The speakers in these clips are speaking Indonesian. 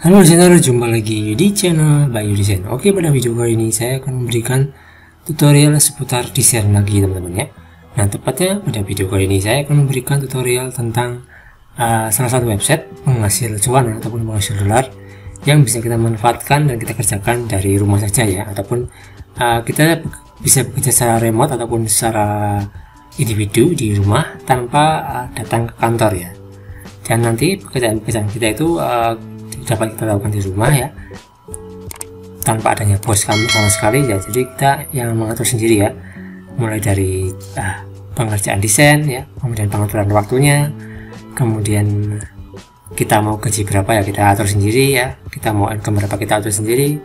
Halo desainer, jumpa lagi di channel Bayu Desain. Oke, pada video kali ini saya akan memberikan tutorial seputar desain lagi teman-teman ya. Nah, tepatnya pada video kali ini saya akan memberikan tutorial tentang salah satu website penghasil cuan ataupun penghasil dolar yang bisa kita manfaatkan dan kita kerjakan dari rumah saja ya, ataupun kita bisa bekerja secara remote ataupun secara individu di rumah tanpa datang ke kantor ya. Dan nanti pekerjaan-pekerjaan kita itu dapat kita lakukan di rumah ya, tanpa adanya bos kami sama sekali ya. Jadi kita yang mengatur sendiri ya, mulai dari pengerjaan desain ya, kemudian pengaturan waktunya, kemudian kita mau gaji berapa ya kita atur sendiri ya, kita mau income berapa kita atur sendiri,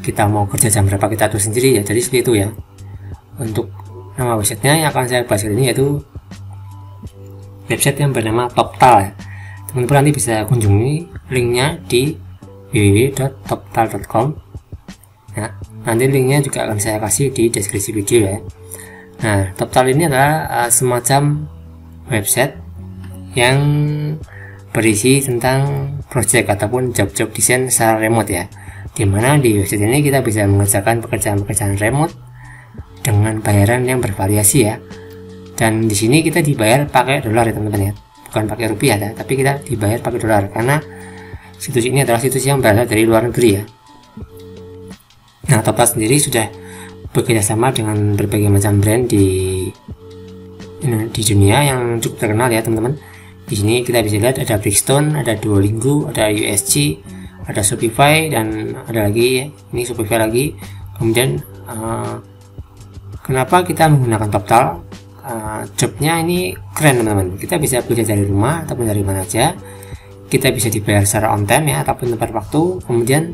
kita mau kerja jam berapa kita atur sendiri ya. Jadi seperti itu ya. Untuk nama websitenya yang akan saya bahas kali ini yaitu website yang bernama Toptal ya. Teman-teman nanti bisa kunjungi linknya di www.toptal.com. Nah, nanti linknya juga akan saya kasih di deskripsi video ya. Nah, Toptal ini adalah semacam website yang berisi tentang project ataupun job-job desain secara remote ya. Dimana di website ini kita bisa mengerjakan pekerjaan-pekerjaan remote dengan bayaran yang bervariasi ya. Dan di sini kita dibayar pakai dolar ya teman-teman ya, bukan pakai rupiah ya, tapi kita dibayar pakai dolar karena situs ini adalah situs yang berasal dari luar negeri ya. Nah, Toptal sendiri sudah bekerja sama dengan berbagai macam brand di dunia yang cukup terkenal ya teman-teman. Di sini kita bisa lihat ada Brickstone, ada Duolingo, ada USG, ada Shopify, dan ada lagi ini Shopify lagi. Kemudian kenapa kita menggunakan Toptal? Jobnya ini keren teman-teman. Kita bisa bekerja dari rumah ataupun dari mana aja. Kita bisa dibayar secara on time ya, ataupun tepat waktu. Kemudian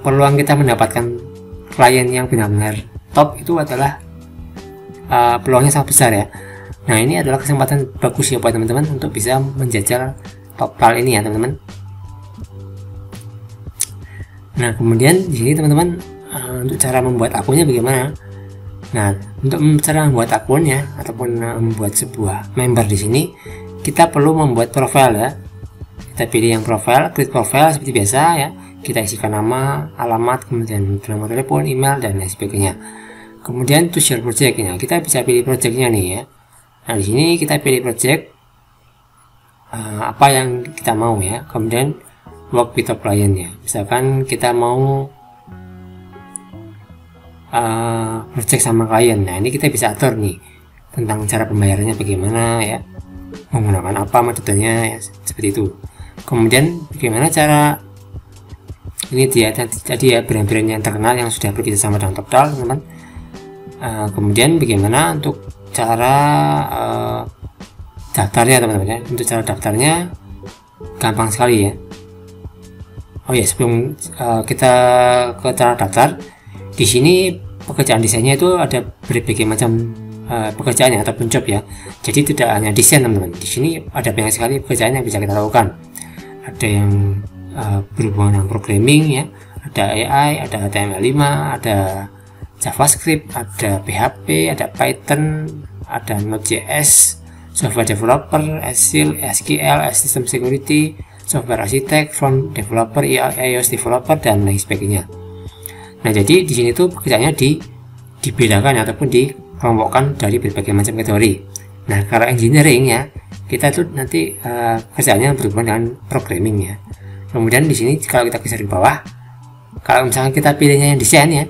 peluang kita mendapatkan klien yang benar-benar top itu adalah peluangnya sangat besar ya. Nah, ini adalah kesempatan bagus ya buat teman-teman untuk bisa menjajal Toptal ini ya teman-teman. Nah, kemudian di sini teman-teman untuk cara membuat akunnya bagaimana? Nah, untuk cara membuat akunnya ataupun membuat sebuah member di sini, kita perlu membuat profil ya. Kita pilih yang profil, klik profil seperti biasa ya. Kita isikan nama, alamat, kemudian nomor telepon, email, dan lain sebagainya. Kemudian to share project ya, kita bisa pilih projectnya nih ya. Nah, di sini kita pilih project apa yang kita mau ya. Kemudian work with a client ya. Misalkan kita mau project sama klien. Nah, ini kita bisa atur nih tentang cara pembayarannya bagaimana ya, menggunakan apa metodenya ya, seperti itu. Kemudian bagaimana cara ini dia tadi ya, brand-brand yang terkenal yang sudah bekerja sama dengan Toptal teman-teman. Kemudian bagaimana untuk cara daftarnya teman-teman ya. Untuk cara daftarnya gampang sekali ya. Oh ya, sebelum kita ke cara daftar, di sini pekerjaan desainnya itu ada berbagai macam pekerjaannya ataupun job ya. Jadi tidak hanya desain teman-teman. Di sini ada banyak sekali pekerjaan yang bisa kita lakukan. Ada yang berhubungan dengan programming ya, ada AI, ada HTML5, ada JavaScript, ada PHP, ada Python, ada Node.js, software developer, SQL, system security, software architect, front developer, iOS developer, dan lain sebagainya. Nah, jadi di sini tuh pekerjaannya dibedakan ataupun dikelompokkan dari berbagai macam kategori. Nah, kalau engineering ya, kita tuh nanti kerjaannya berhubungan dengan programming ya. Kemudian di sini kalau kita geser ke bawah, kalau misalnya kita pilihnya yang desain ya,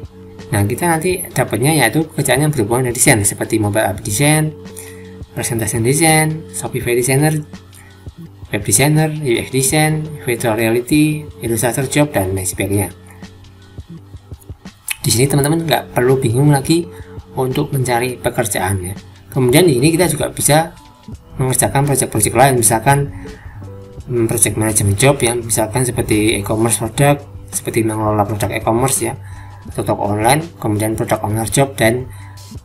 nah kita nanti dapatnya yaitu pekerjaan yang berhubungan dengan desain seperti mobile app design, presentation design, Shopify designer, web designer, UX design, virtual reality, illustrator job, dan lain sebagainya. Di sini teman-teman nggak perlu bingung lagi untuk mencari pekerjaan ya. Kemudian di sini kita juga bisa mengerjakan proyek-proyek lain, misalkan project management job yang misalkan seperti e-commerce produk, seperti mengelola produk e-commerce ya, atau toko online, kemudian product owner job dan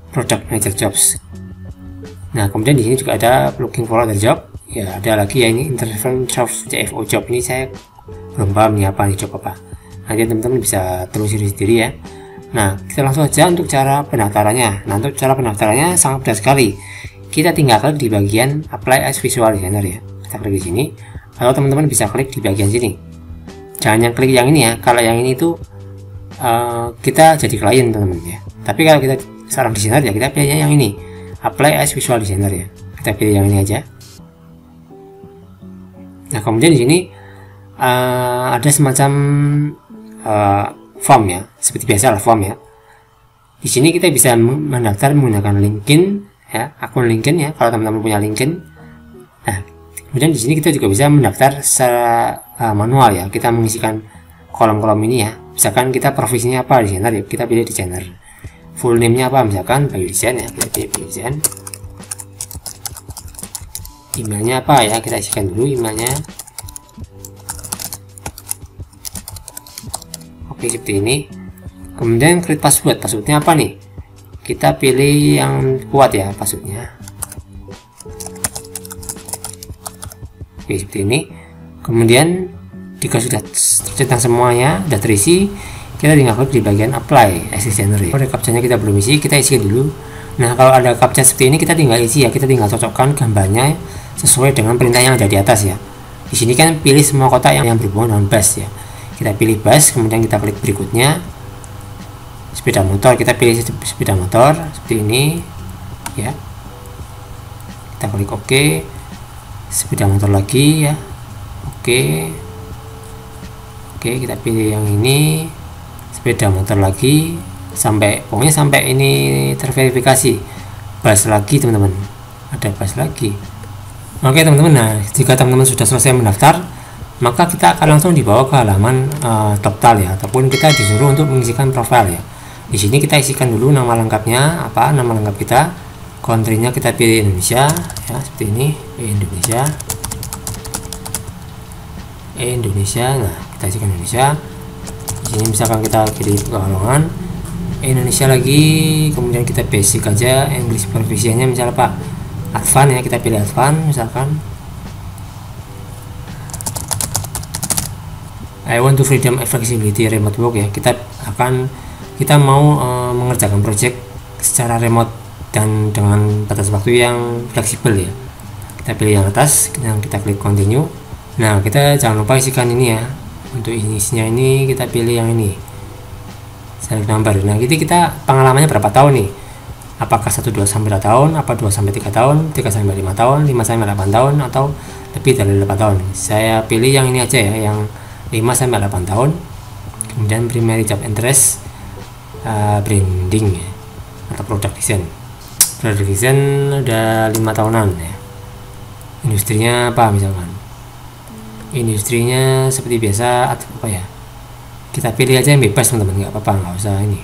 product manager jobs. Nah, kemudian di sini juga ada looking for other job ya, ada lagi ya, ini intervention CFO job. Ini saya belum paham nih apa nih job apa. Nanti teman-teman bisa telusuri sendiri ya. Nah, kita langsung aja untuk cara pendaftarannya. Nah, untuk cara pendaftarannya sangat mudah sekali. Kita tinggal klik di bagian apply as visual designer ya. Kita klik di sini, atau teman-teman bisa klik di bagian sini. jangan yang klik yang ini ya. Kalau yang ini itu kita jadi klien teman-teman ya. Tapi kalau kita seorang desainer ya, kita pilihnya yang ini, apply as visual designer ya. Kita pilih yang ini aja. Nah kemudian di sini ada semacam form ya, seperti biasa lah form ya. Di sini kita bisa mendaftar menggunakan LinkedIn ya, akun LinkedIn ya, kalau teman-teman punya LinkedIn. Nah kemudian di sini kita juga bisa mendaftar secara manual ya. Kita mengisikan kolom-kolom ini ya. Misalkan kita profesinya apa, desainer ya, kita pilih desainer. Full name-nya apa, misalkan Bayu Desain ya, kita pilih Bayu Desain. Emailnya apa ya, kita isikan dulu emailnya. Oke seperti ini. Kemudian create password, passwordnya apa nih, kita pilih yang kuat ya passwordnya. Oke seperti ini. Kemudian jika sudah tercentang semuanya, sudah terisi, kita tinggal klik di bagian apply as designer ya. Kalau captcha-nya kita belum isi, kita isi dulu. Nah kalau ada captcha seperti ini, kita tinggal isi ya, kita tinggal cocokkan gambarnya sesuai dengan perintah yang ada di atas ya. Di sini kan pilih semua kotak yang berhubungan dengan bus ya. Kita pilih bus, kemudian kita klik berikutnya sepeda motor, kita pilih sepeda motor seperti ini ya. Kita klik OK, sepeda motor lagi ya. Oke, kita pilih yang ini, sepeda motor lagi, sampai pokoknya sampai ini terverifikasi. Bus lagi teman-teman, ada bus lagi. Oke teman-teman, nah jika teman-teman sudah selesai mendaftar, maka kita akan langsung dibawa ke halaman daftar ya, ataupun kita disuruh untuk mengisikan profil ya. Di sini kita isikan dulu nama lengkapnya apa, nama lengkap kita, country-nya kita pilih Indonesia ya, seperti ini, Indonesia. Nah kita isikan Indonesia. Di sini misalkan kita pilih golongan Indonesia lagi, kemudian kita basic aja, English proficiency-nya misalnya apa, advance ya, kita pilih advance misalkan. I want to freedom and flexibility remote work ya, kita mau mengerjakan project secara remote dan dengan batas waktu yang fleksibel ya. Kita pilih yang atas, yang kita klik continue. Nah kita jangan lupa isikan ini ya, untuk isinya ini kita pilih yang ini, select number. Nah jadi kita pengalamannya berapa tahun nih, apakah 1-2 sampai 2 tahun, apa 2-3 tahun, 3-5 tahun, 5-8 tahun, atau lebih dari 8 tahun. Saya pilih yang ini aja ya, yang 5-8 tahun. Kemudian primary job interest, branding ya, atau product design. Product design udah 5 tahunan ya. Industrinya apa misalkan, industrinya seperti biasa atau apa ya, kita pilih aja yang bebas teman-teman, nggak apa-apa, nggak usah ini.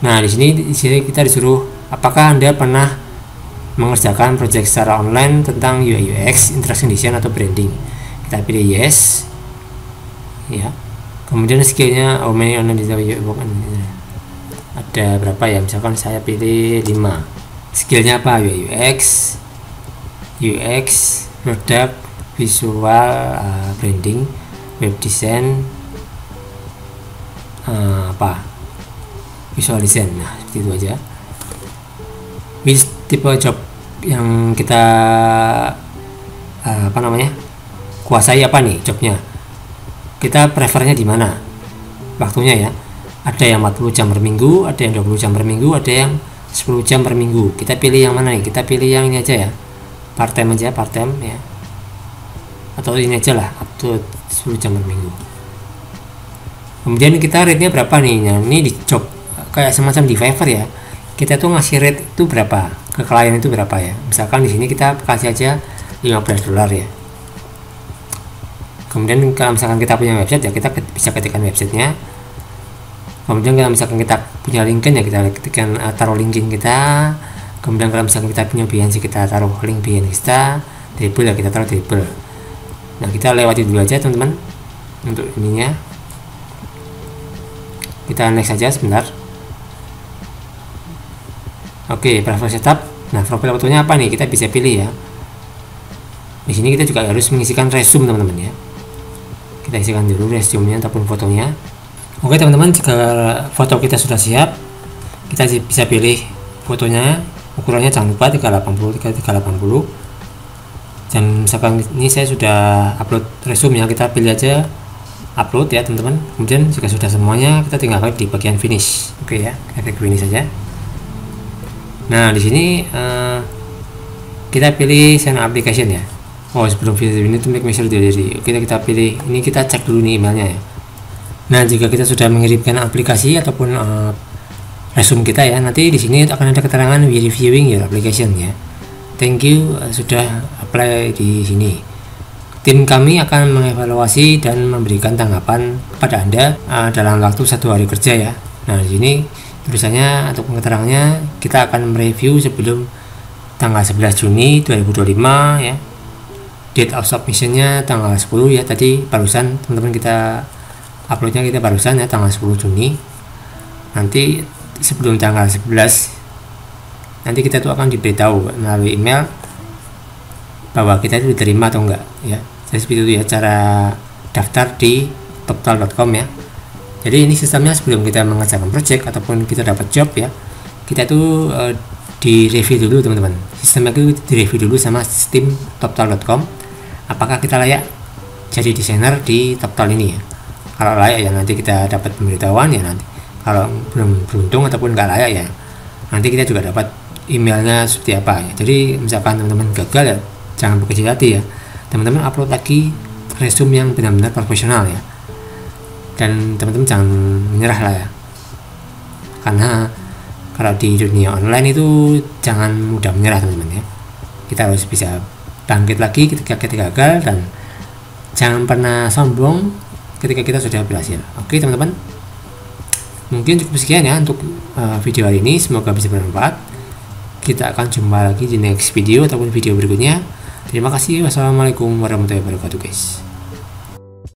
Nah di sini kita disuruh apakah Anda pernah mengerjakan project secara online tentang UI UX, interaction design atau branding. Kita pilih yes ya. Kemudian skillnya how many online design ada berapa ya, misalkan saya pilih 5. Skillnya apa, UI UX, product, visual, branding, web design, visual design. Nah seperti itu aja. Which tipe job yang kita kuasai apa nih jobnya, kita prefernya di mana, waktunya ya. Ada yang 40 jam per minggu, ada yang 20 jam per minggu, ada yang 10 jam per minggu. Kita pilih yang mana nih, kita pilih yang ini aja ya, part time aja, part time ya, atau ini aja lah, up to 10 jam per minggu. Kemudian kita rate nya berapa nih. Nah ini di job kayak semacam di Fiverr ya, kita tuh ngasih rate itu berapa ke klien itu berapa ya. Misalkan di sini kita kasih aja $15 ya. Kemudian kalau misalkan kita punya website ya, kita bisa ketikkan websitenya. Kemudian kalau misalkan kita punya LinkedIn ya, kita ketikkan taruh LinkedIn kita. Kemudian kalau misalkan kita punya Behance, kita taruh link Behance kita. Dribble ya, kita taruh dribble. Nah kita lewati dulu aja teman-teman untuk ininya. Kita next aja sebentar. Oke, profile setup. Nah profil fotonya apa nih, kita bisa pilih ya. Di sini kita juga harus mengisikan resume teman-teman ya. Kita isikan dulu resume-nya ataupun fotonya. Oke teman-teman, jika foto kita sudah siap, kita bisa pilih fotonya, ukurannya jangan lupa 380 dan misalkan ini saya sudah upload resume ya, kita pilih aja upload ya teman-teman. Kemudian jika sudah semuanya, kita tinggal klik di bagian finish. Oke ya, kita klik finish saja. Nah, di sini kita pilih send application ya. Oh, sebelum video ini tuh make sure diri. Kita pilih ini, kita cek dulu nih emailnya ya. Nah, jika kita sudah mengirimkan aplikasi ataupun resume kita ya, nanti di sini akan ada keterangan we reviewing your application ya. Thank you sudah apply di sini. Tim kami akan mengevaluasi dan memberikan tanggapan kepada Anda dalam waktu 1 hari kerja ya. Nah, di sini tulisannya atau keterangannya, kita akan mereview sebelum tanggal 11 Juni 2025 ya. Date of submissionnya tanggal 10 ya, tadi barusan teman-teman kita uploadnya kita barusan ya, tanggal 10 Juni. Nanti sebelum tanggal 11 nanti kita tuh akan diberitahu melalui email bahwa kita itu diterima atau enggak ya. Jadi seperti itu ya cara daftar di toptal.com ya. Jadi ini sistemnya sebelum kita mengerjakan project ataupun kita dapat job ya, kita itu direview dulu teman-teman. Sistemnya itu direview dulu sama tim toptal.com, apakah kita layak jadi desainer di Toptal ini ya. Kalau layak ya nanti kita dapat pemberitahuan ya nanti. Kalau belum beruntung ataupun nggak layak ya, nanti kita juga dapat emailnya seperti apa ya. Jadi misalkan teman-teman gagal ya, jangan berkecil hati ya. Teman-teman upload lagi resume yang benar-benar profesional ya. Dan teman-teman jangan menyerah lah ya. Karena kalau di dunia online itu jangan mudah menyerah teman-teman ya. Kita harus bisa bangkit lagi ketika kita gagal, dan jangan pernah sombong ketika kita sudah berhasil. Oke teman-teman, mungkin cukup sekian ya untuk video hari ini, semoga bisa bermanfaat. Kita akan jumpa lagi di next video ataupun video berikutnya. Terima kasih. Wassalamualaikum warahmatullahi wabarakatuh guys.